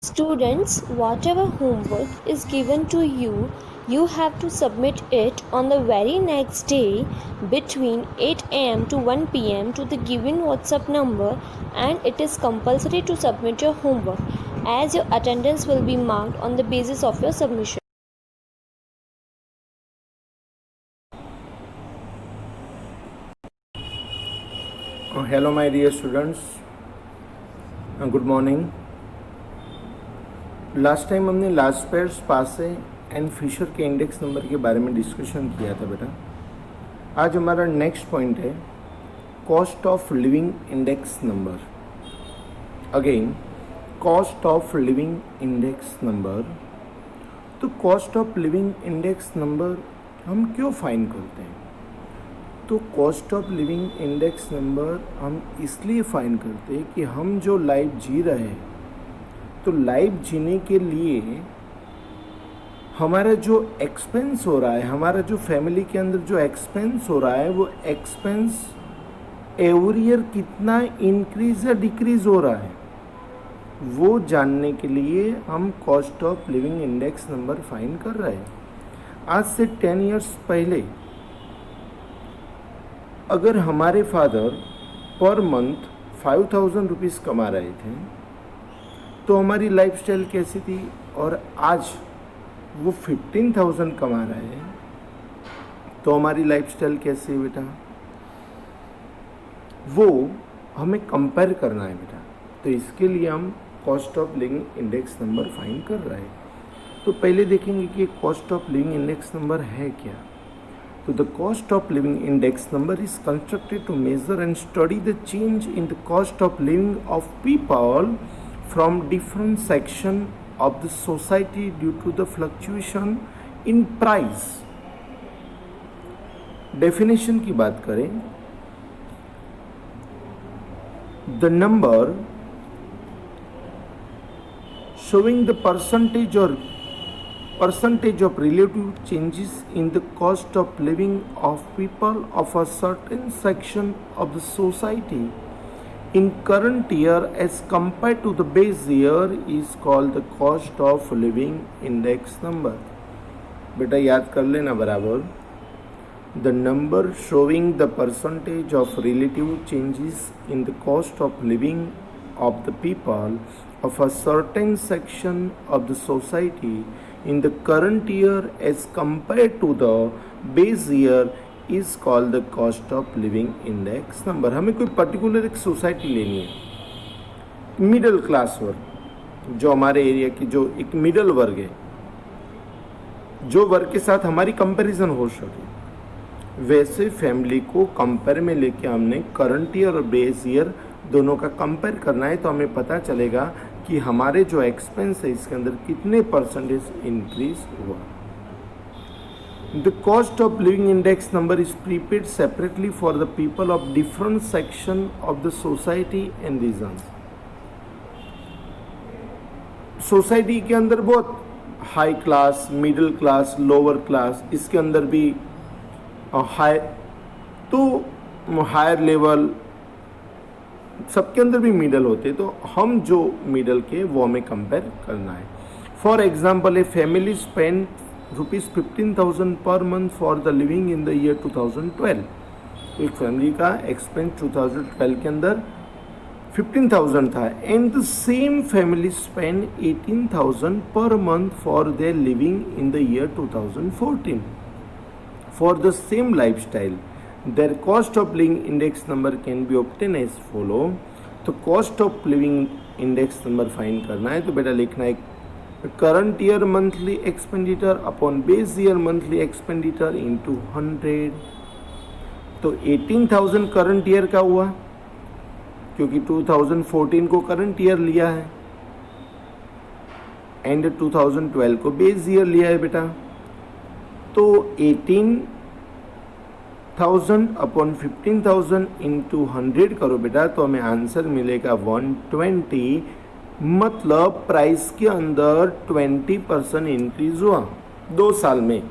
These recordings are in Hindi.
Students, whatever homework is given to you, you have to submit it on the very next day between 8 am to 1 pm to the given WhatsApp number, and it is compulsory to submit your homework as your attendance will be marked on the basis of your submission. Hello my dear students, good morning. Last time हमने Laspeyres Paasche and Fisher के इंडेक्स नंबर के बारे में डिस्कशन किया था बेटा. आज हमारा नेक्स्ट पॉइंट है cost of living index number. Again cost of living index number. तो cost of living index number हम क्यों फाइंड करते हैं? तो cost of living index number हम इसलिए फाइंड करते हैं कि हम जो लाइफ जी रहे हैं, तो लाइफ जीने के लिए हमारा जो एक्सपेंस हो रहा है, हमारा जो फैमिली के अंदर जो एक्सपेंस हो रहा है, वो एक्सपेंस एवरी ईयर कितना इंक्रीज या डिक्रीज हो रहा है, वो जानने के लिए हम cost of living index number find कर रहे हैं. आज से 10 इयर्स पहले अगर हमारे फादर पर मंथ 5,000 रुपीज़ कमा रहे थे तो हमारी लाइफस्टाइल कैसी थी, और आज वो 15,000 कमा रहे हैं तो हमारी लाइफस्टाइल कैसी है बेटा? वो हमें कंपेयर करना है बेटा. तो इसके लिए हम cost of living index number find कर रहे हैं. तो पहले देखेंगे कि cost of living index number है क्या. So the cost of living index number is constructed to measure and study the change in the cost of living of people from different section of the society due to the fluctuation in price. Definition की बात करें, the number showing the percentage of relative changes in the cost of living of people of a certain section of the society in current year as compared to the base year is called the cost of living index number. बेटा याद कर लेना बराबर. The number showing the percentage of relative changes in the cost of living of the people of a certain section of the society in the current year as compared to the base year is called the cost of living index number. हमें कोई पर्टिकुलर एक सोसाइटी लेनी है, मिडिल क्लास वर्ग, जो हमारे एरिया की जो एक मिडिल वर्ग है, जो वर्ग के साथ हमारी कंपैरिजन हो सके, वैसे फैमिली को कंपेयर में लेके हमने करंट ईयर और बेस ईयर दोनों का कंपेयर करना है. तो हमें पता चलेगा कि हमारे जो एक्सपेंस है इसके अंदर कितने परसेंटेज इंक्रीज हुआ. The cost of living index number is prepared separately for the people of different section of the society and region. Society के अंदर बहुत high class, middle class, lower class, इसके अंदर भी हायर लेवल, सबके अंदर भी मिडल होते, तो हम जो मिडल के वो हमें कंपेयर करना है. For example, a family spend ₹15,000 per month for the living in the year 2012. एक फैमिली का एक्सपेंस 2012 के अंदर 15,000 था, and the same family spend 18,000 per month for their living in the year 2014 for the same lifestyle. Their cost of living index number can be obtained as follow. तो cost of living index number find करना है तो बेटा लिखना है current year monthly expenditure upon base year monthly expenditure into 100. तो 18,000 करंट ईयर का हुआ क्योंकि 2014 को करंट ईयर लिया है, एंड 2012 को बेस ईयर लिया है बेटा. तो 18,000 अपॉन 15,000 इंटू 100 करो बेटा, तो हमें आंसर मिलेगा 120. मतलब प्राइस के अंदर 20% इंक्रीज हुआ 2 साल में.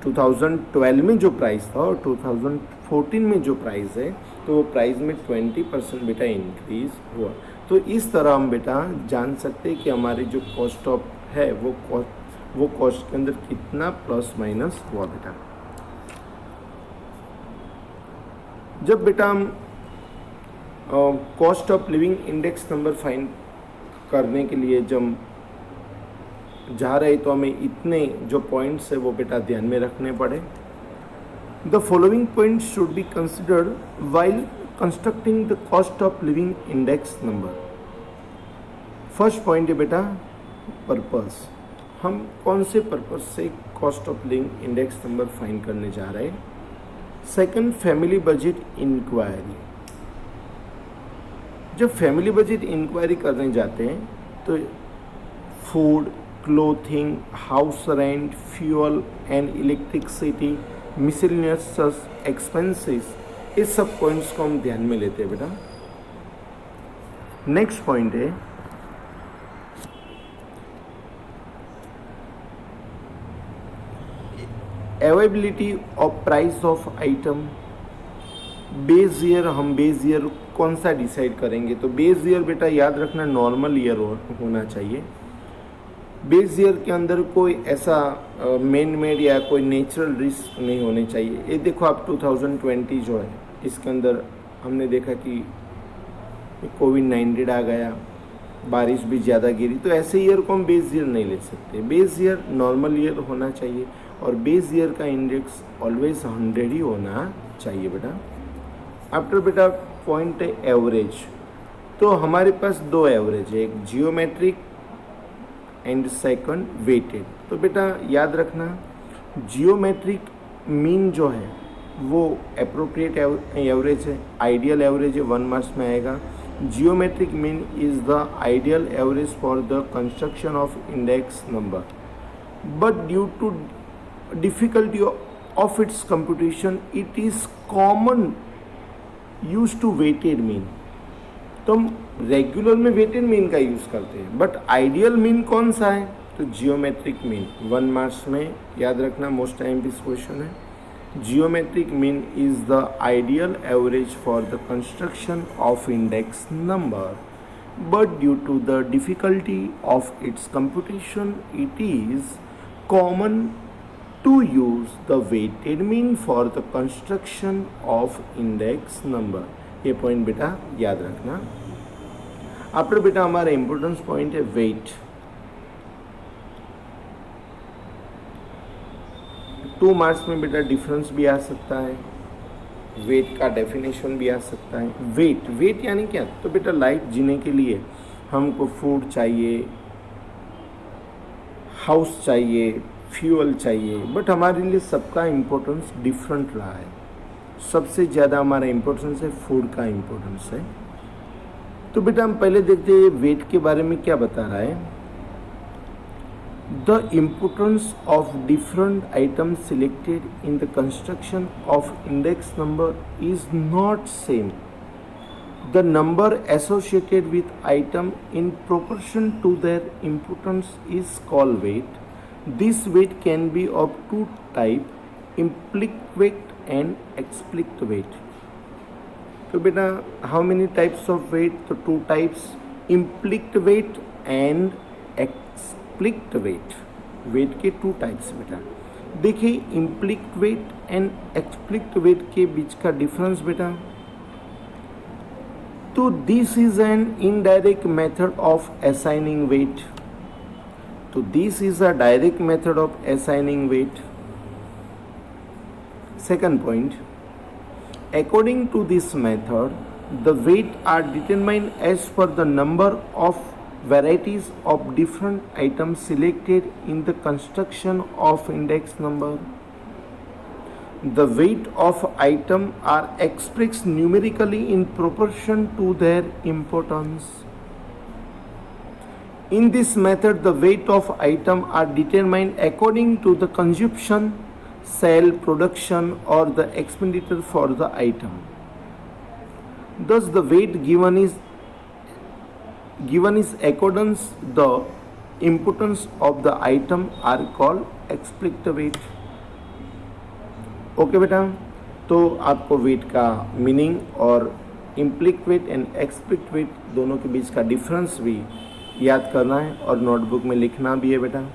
2012 में जो प्राइस था और 2014 में जो प्राइस है, तो वो प्राइस में 20% बेटा इंक्रीज हुआ। तो इस तरह हम बेटा जान सकते हैं कि हमारी जो कॉस्ट ऑफ है वो कॉस्ट के अंदर कितना प्लस माइनस हुआ बेटा। जब बेटा हम cost of living index number find करने के लिए जब जा रहे तो हमें इतने जो पॉइंट्स है वो बेटा ध्यान में रखने पड़े। The following points should be considered while constructing the cost of living index number. First point है बेटा पर्पस। हम कौन से पर्पस से cost of living index number find करने जा रहे हैं। Second, family budget inquiry. जब फैमिली बजट इंक्वायरी करने जाते हैं तो food, clothing, house rent, fuel and electricity, miscellaneous expenses, इस सब पॉइंट्स को हम ध्यान में लेते हैं बेटा। नेक्स्ट पॉइंट है availability of price of item. Base year, हम बेस ईयर कौन सा डिसाइड करेंगे, तो बेस ईयर बेटा याद रखना नॉर्मल ईयर होना चाहिए। बेस ईयर के अंदर कोई ऐसा मैन मेड या कोई नेचुरल रिस्क नहीं होने चाहिए। ये देखो आप 2020 जो है इसके अंदर हमने देखा कि कोविड-19 आ गया, बारिश भी ज़्यादा गिरी, तो ऐसे ईयर को हम बेस ईयर नहीं ले सकते। बेस ईयर नॉर्मल ईयर होना चाहिए और बेस ईयर का इंडेक्स ऑलवेज 100 ही होना चाहिए बेटा। आफ्टर बेटा पॉइंट है एवरेज। तो हमारे पास दो एवरेज है, एक जियोमेट्रिक एंड सेकंड वेटेड। तो बेटा याद रखना जियोमेट्रिक मीन जो है वो एप्रोप्रिएट एवरेज है, आइडियल एवरेज है, 1 मार्क्स में आएगा। Geometric mean is the ideal average for the construction of index number, but due to difficulty of its computation it is common use to weighted mean. तो हम रेगुलर में वेटेड मीन का यूज़ करते हैं, बट आइडियल मीन कौन सा है, तो जियोमेट्रिक मीन। 1 मार्क्स में याद रखना, मोस्ट टाइम दिस क्वेश्चन है। Geometric mean is the ideal average for the construction of index number, but due to the difficulty of its computation it is common to use the weighted mean for the construction of index number। ये पॉइंट बेटा याद रखना। आफ्टर बेटा हमारा इंपॉर्टेंस पॉइंट है वेट। 2 मार्क्स में बेटा डिफरेंस भी आ सकता है, वेट का डेफिनेशन भी आ सकता है। वेट यानी क्या, तो बेटा लाइफ जीने के लिए हमको फूड चाहिए, हाउस चाहिए, फ्यूल चाहिए, बट हमारे लिए सबका इम्पोर्टेंस डिफरेंट रहा है। सबसे ज़्यादा हमारा इम्पोर्टेंस है फूड का इम्पोर्टेंस है। तो बेटा हम पहले देखते हैं वेट के बारे में क्या बता रहा है। The importance of different item selected in the construction of index number is not same. The number associated with item in proportion to their importance is called weight. This weight can be of two type, implicit weight and explicit weight। तो बेटा how many types of weight, तो 2 types, implicit weight and explicit weight। weight के 2 types बेटा। देखिए implicit weight and explicit weight के बीच का डिफरेंस बेटा, तो this is an indirect method of assigning weight। तो this is a direct method of assigning weight। Second point, according to this method, the weight are determined as per the number of varieties of different items selected in the construction of index number। The weight of item are expressed numerically in proportion to their importance। In this method, the weight of item are determined according to the consumption, sale, production or the expenditure for the item। Thus, the weight given is accordance the importance of the item are called explicit weight। Okay बेटा, तो आपको वेट का मीनिंग और इम्प्लिक वेट एंड एक्सप्लिक वेट दोनों के बीच का डिफरेंस भी याद करना है और नोटबुक में लिखना भी है बेटा।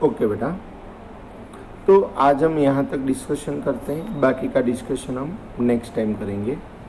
ओके बेटा, तो आज हम यहाँ तक डिस्कशन करते हैं, बाकी का डिस्कशन हम नेक्स्ट टाइम करेंगे।